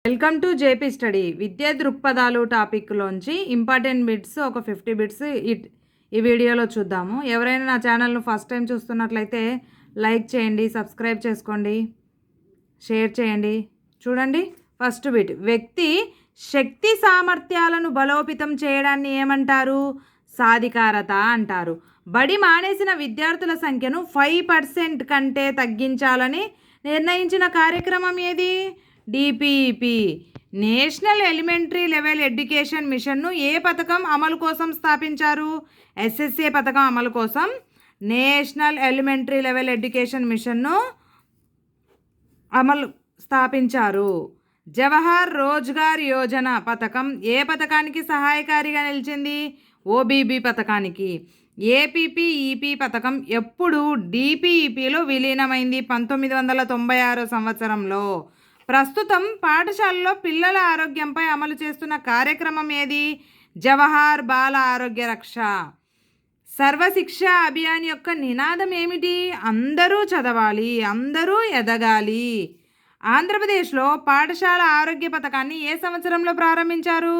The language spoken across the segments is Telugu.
Welcome to JP study. విద్యా దృక్పథాలు టాపిక్లోంచి ఇంపార్టెంట్ బిట్స్ ఒక 50 బిట్స్ ఈ వీడియోలో చూద్దాము. ఎవరైనా నా ఛానల్ను ఫస్ట్ టైం చూస్తున్నట్లయితే లైక్ చేయండి, సబ్స్క్రైబ్ చేసుకోండి, షేర్ చేయండి. చూడండి, ఫస్ట్ బిట్. వ్యక్తి శక్తి సామర్థ్యాలను బలోపేతం చేయడాన్ని ఏమంటారు? సాధికారత అంటారు. బడి మానేసిన విద్యార్థుల సంఖ్యను 5% కంటే తగ్గించాలని నిర్ణయించిన కార్యక్రమం ఏది? DPEP. National elementary level education మిషన్ను ఏ పథకం అమలు కోసం స్థాపించారు? ఎస్ఎస్ఏ పథకం అమలు కోసం నేషనల్ ఎలిమెంటరీ లెవెల్ ఎడ్యుకేషన్ మిషన్ను స్థాపించారు. జవహర్ రోజ్గార్ యోజన పథకం ఏ పథకానికి సహాయకారిగా నిలిచింది? ఓబీబీ పథకానికి. ఏపీపీఈపీ పథకం ఎప్పుడు డిపిఈపిలో విలీనమైంది? 1996 సంవత్సరంలో. ప్రస్తుతం పాఠశాలలో పిల్లల ఆరోగ్యంపై అమలు చేస్తున్న కార్యక్రమం ఏది? జవహర్ బాల ఆరోగ్య రక్ష. సర్వశిక్ష అభియాన్ యొక్క నినాదం ఏమిటి? అందరూ చదవాలి, అందరూ ఎదగాలి. ఆంధ్రప్రదేశ్లో పాఠశాల ఆరోగ్య పథకాన్ని ఏ సంవత్సరంలో ప్రారంభించారు?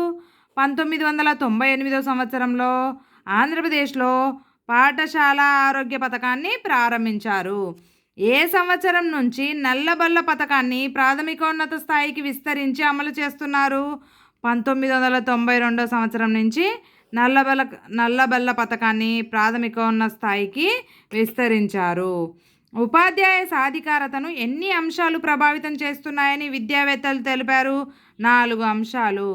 1998 సంవత్సరంలో ఆంధ్రప్రదేశ్లో పాఠశాల ఆరోగ్య పథకాన్ని ప్రారంభించారు. ఏ సంవత్సరం నుంచి నల్లబల్ల పథకాన్ని ప్రాథమికోన్నత స్థాయికి విస్తరించి అమలు చేస్తున్నారు? 1992 సంవత్సరం నుంచి నల్లబల్ల పథకాన్ని ప్రాథమికోన్నత స్థాయికి విస్తరించారు. ఉపాధ్యాయ సాధికారతను ఎన్ని అంశాలు ప్రభావితం చేస్తున్నాయని విద్యావేత్తలు తెలిపారు? 4 అంశాలు.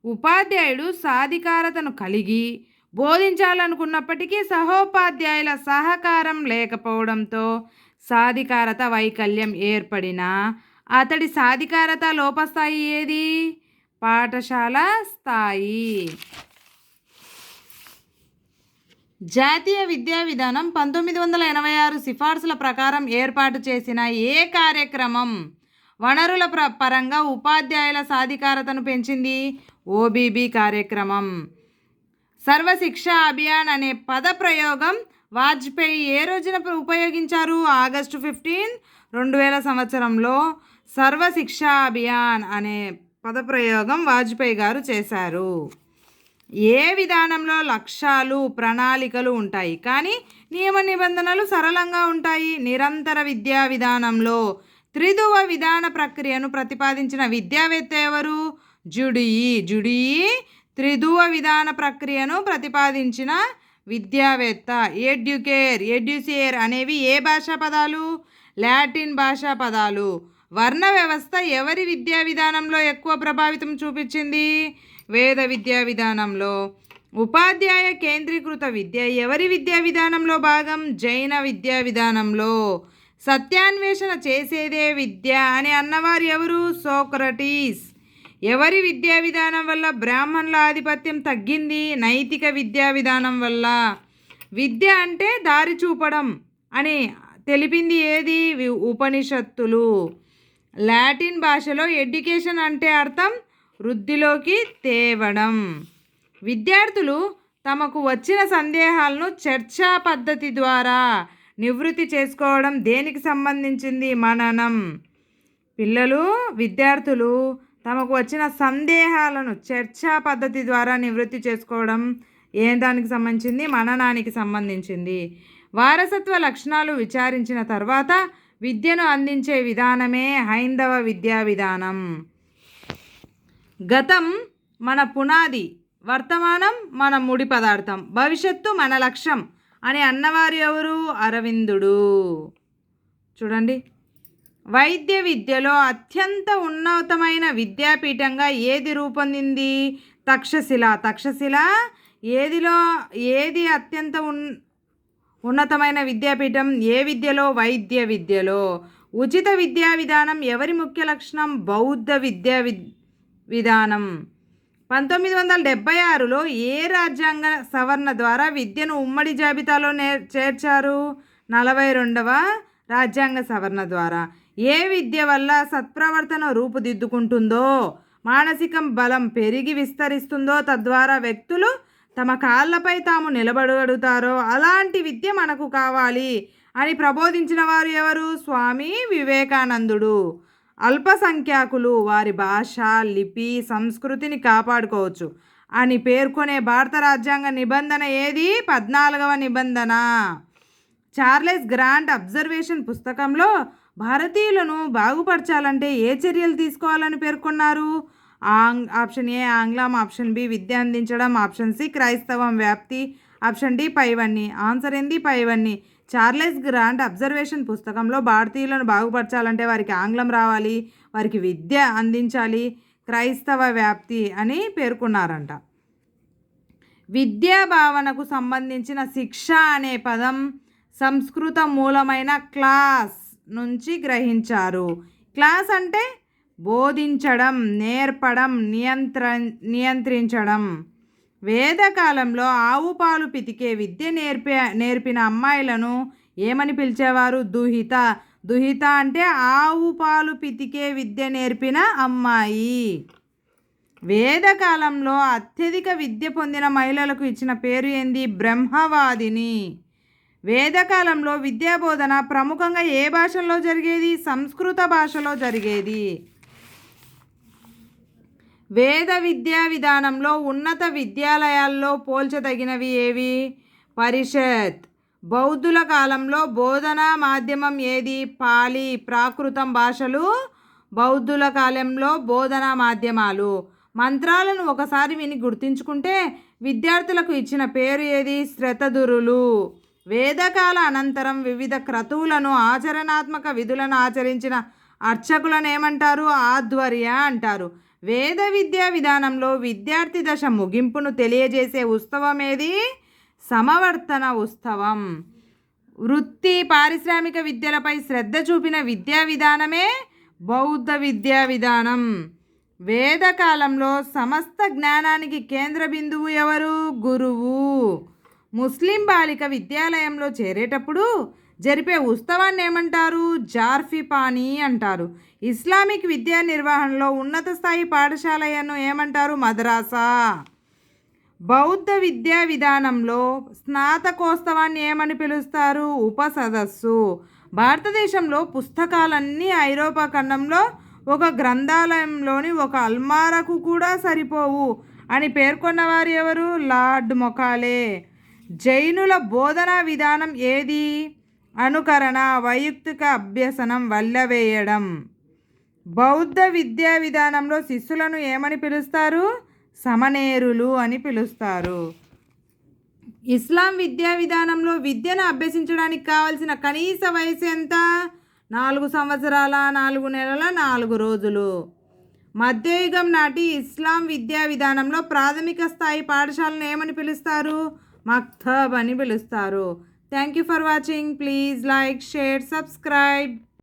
ఉపాధ్యాయుడు సాధికారతను కలిగి బోధించాలనుకున్నప్పటికీ సహోపాధ్యాయుల సహకారం లేకపోవడంతో సాధికారత వైకల్యం ఏర్పడినా అతడి సాధికారత లోపస్థాయి ఏది? పాఠశాల స్థాయి. జాతీయ విద్యా విధానం 1986 సిఫార్సుల ప్రకారం ఏర్పాటు చేసిన ఏ కార్యక్రమం వనరుల పరంగా ఉపాధ్యాయుల సాధికారతను పెంచింది? ఓబీబీ కార్యక్రమం. సర్వశిక్ష అభియాన్ అనే పద ప్రయోగం వాజ్పేయి ఏ రోజున ఉపయోగించారు? ఆగస్టు 15, 2000 సంవత్సరంలో సర్వశిక్ష అభియాన్ అనే పదప్రయోగం వాజ్పేయి గారు చేశారు. ఏ విధానంలో లక్ష్యాలు, ప్రణాళికలు ఉంటాయి కానీ నియమ నిబంధనలు సరళంగా ఉంటాయి? నిరంతర విద్యా విధానంలో త్రిధువ విధాన ప్రక్రియను ప్రతిపాదించిన విద్యావేత్త ఎవరు? జుడియి త్రిధువ విధాన ప్రక్రియను ప్రతిపాదించిన విద్యావేత్త. ఎడ్యుసేర్ అనేవి ఏ భాషా పదాలు? లాటిన్ భాషా పదాలు. వర్ణ వ్యవస్థ ఎవరి విద్యా విధానంలో ఎక్కువ ప్రభావితం చూపించింది? వేద విద్యా విధానంలో. ఉపాధ్యాయ కేంద్రీకృత విద్య ఎవరి విద్యా విధానంలో భాగం? జైన విద్యా విధానంలో. సత్యాన్వేషణ చేసేదే విద్య అని అన్నవారు ఎవరు? సోక్రటీస్. ఎవరి విద్యా విధానం వల్ల బ్రాహ్మణుల ఆధిపత్యం తగ్గింది? నైతిక విద్యా విధానం వల్ల. విద్య అంటే దారి చూపడం అని తెలిపింది ఏది? ఉపనిషత్తులు. లాటిన్ భాషలో ఎడ్యుకేషన్ అంటే అర్థం వృద్ధిలోకి తేవడం. విద్యార్థులు తమకు వచ్చిన సందేహాలను చర్చా పద్ధతి ద్వారా నివృత్తి చేసుకోవడం దేనికి సంబంధించింది? మననం. విద్యార్థులు తమకు వచ్చిన సందేహాలను చర్చా పద్ధతి ద్వారా నివృత్తి చేసుకోవడం దానికి సంబంధించింది? మననానికి సంబంధించింది. వారసత్వ లక్షణాలు విచారించిన తర్వాత విద్యను అందించే విధానమే హైందవ విద్యా విధానం. గతం మన పునాది, వర్తమానం మన ముడి పదార్థం, భవిష్యత్తు మన లక్ష్యం అని అన్నవారు ఎవరు? అరవిందుడు. చూడండి, వైద్య విద్యలో అత్యంత ఉన్నతమైన విద్యాపీఠంగా ఏది రూపొందింది? తక్షశిల. ఏది అత్యంత ఉన్నతమైన విద్యాపీఠం? ఏ విద్యలో? వైద్య విద్యలో. ఉచిత విద్యా విధానం ఎవరి ముఖ్య లక్షణం? బౌద్ధ విద్యా విధానం. 1976లో ఏ రాజ్యాంగ సవరణ ద్వారా విద్యను ఉమ్మడి జాబితాలో చేర్చారు? 42వ రాజ్యాంగ సవరణ ద్వారా. ఏ విద్య వల్ల సత్ప్రవర్తన రూపుదిద్దుకుంటుందో, మానసిక బలం పెరిగి విస్తరిస్తుందో, తద్వారా వ్యక్తులు తమ కాళ్ళపై తాము నిలబడగలుగుతారో అలాంటి విద్య మనకు కావాలి అని ప్రబోధించిన వారు ఎవరు? స్వామి వివేకానందుడు. అల్పసంఖ్యాకులు వారి భాష, లిపి, సంస్కృతిని కాపాడుకోవచ్చు అని పేర్కొనే భారత రాజ్యాంగ నిబంధన ఏది? 14వ నిబంధన. చార్లెస్ గ్రాంట్ అబ్జర్వేషన్ పుస్తకంలో భారతీయులను బాగుపరచాలంటే ఏ చర్యలు తీసుకోవాలని పేర్కొన్నారు? ఆప్షన్ ఏ ఆంగ్లం, ఆప్షన్ బి విద్య అందించడం, ఆప్షన్ సి క్రైస్తవం వ్యాప్తి, ఆప్షన్ డి పైవన్నీ. ఆన్సర్ ఏంది? పైవన్నీ. చార్లెస్ గ్రాంట్ అబ్జర్వేషన్ పుస్తకంలో భారతీయులను బాగుపరచాలంటే వారికి ఆంగ్లం రావాలి, వారికి విద్య అందించాలి, క్రైస్తవ వ్యాప్తి అని పేర్కొన్నారంట. విద్యా భావనకు సంబంధించిన శిక్ష అనే పదం సంస్కృత మూలమైన క్లాస్ నుంచి గ్రహించారు. క్లాస్ అంటే బోధించడం, నేర్పడం, నియంత్రించడం. వేదకాలంలో ఆవు పాలు పితికే విద్య నేర్పిన అమ్మాయిలను ఏమని పిలిచేవారు? దుహిత. దుహిత అంటే ఆవు పాలు పితికే విద్య నేర్పిన అమ్మాయి. వేదకాలంలో అత్యధిక విద్య పొందిన మహిళలకు ఇచ్చిన పేరు ఏంది? బ్రహ్మవాదిని. వేదకాలంలో విద్యాబోధన ప్రముఖంగా ఏ భాషలో జరిగేది? సంస్కృత భాషలో జరిగేది. వేద విద్యా విధానంలో ఉన్నత విద్యాలయాల్లో పోల్చదగినవి ఏవి? పరిషత్. బౌద్ధుల కాలంలో బోధనా మాధ్యమం ఏది? పాలి. ప్రాకృతం భాషలు బౌద్ధుల కాలంలో బోధనా మాధ్యమాలు. మంత్రాలను ఒకసారి విని గుర్తుంచుకుంటే విద్యార్థులకు ఇచ్చిన పేరు ఏది? శ్రతధురులు. వేదకాల అనంతరం వివిధ క్రతువులను, ఆచరణాత్మక విధులను ఆచరించిన అర్చకులను ఏమంటారు? ఆధ్వర్య అంటారు. వేద విద్యా విధానంలో విద్యార్థి దశ ముగింపును తెలియజేసే ఉత్సవం ఏది? సమవర్తన ఉత్సవం. వృత్తి, పారిశ్రామిక విద్యలపై శ్రద్ధ చూపిన విద్యా విధానమే బౌద్ధ విద్యా విధానం. వేదకాలంలో సమస్త జ్ఞానానికి కేంద్ర బిందువు ఎవరు? గురువు. ముస్లిం బాలిక విద్యాలయంలో చేరేటప్పుడు జరిపే ఉత్సవాన్ని ఏమంటారు? జార్ఫిపానీ అంటారు. ఇస్లామిక్ విద్యా నిర్వహణలో ఉన్నత స్థాయి పాఠశాలను ఏమంటారు? మద్రాసా. బౌద్ధ విద్యా విధానంలో స్నాతకోత్సవాన్ని ఏమని పిలుస్తారు? ఉపసదస్సు. భారతదేశంలో పుస్తకాలన్నీ ఐరోపా ఖండంలో ఒక గ్రంథాలయంలోని ఒక అల్మారకు కూడా సరిపోవు అని పేర్కొన్నవారు ఎవరు? లార్డ్ మొకాలే. జైనుల బోధనా విధానం ఏది? అనుకరణ, వైయక్తిక అభ్యసనం, వల్లవేయడం. బౌద్ధ విద్యా విధానంలో శిష్యులను ఏమని పిలుస్తారు? సమనేరులు అని పిలుస్తారు. ఇస్లాం విద్యా విధానంలో విద్యను అభ్యసించడానికి కావలసిన కనీస వయసు ఎంత? 4 సంవత్సరాల 4 నెలల 4 రోజులు. మధ్యయుగం నాటి ఇస్లాం విద్యా విధానంలో ప్రాథమిక స్థాయి పాఠశాలను ఏమని పిలుస్తారు? మక్తబ్ అని పిలుస్తారు. Thank you for watching. Please like, share, subscribe.